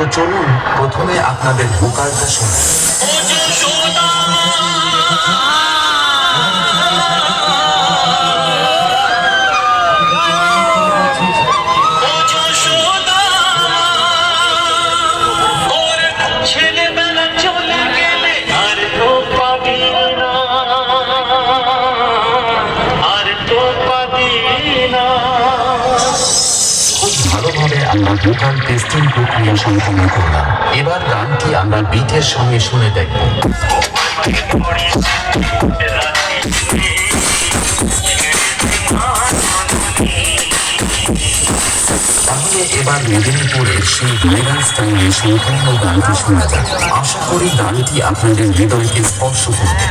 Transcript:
তো চলুন প্রথমে আপনাদের ভোকালটা শোনাই। ভালোভাবে আমরা ভোকাল টেস্টিং প্রক্রিয়া সম্পন্ন করলাম। এবার গানটি আমরা বিটের সঙ্গে শুনে দেখব। তাহলে এবার মেদিনীপুরের সেই ভাইরাল স্টাইলে সম্পূর্ণ গানটি শোনা যাক। আশা করি গানটি আপনাদের হৃদয়কে স্পর্শ করবে।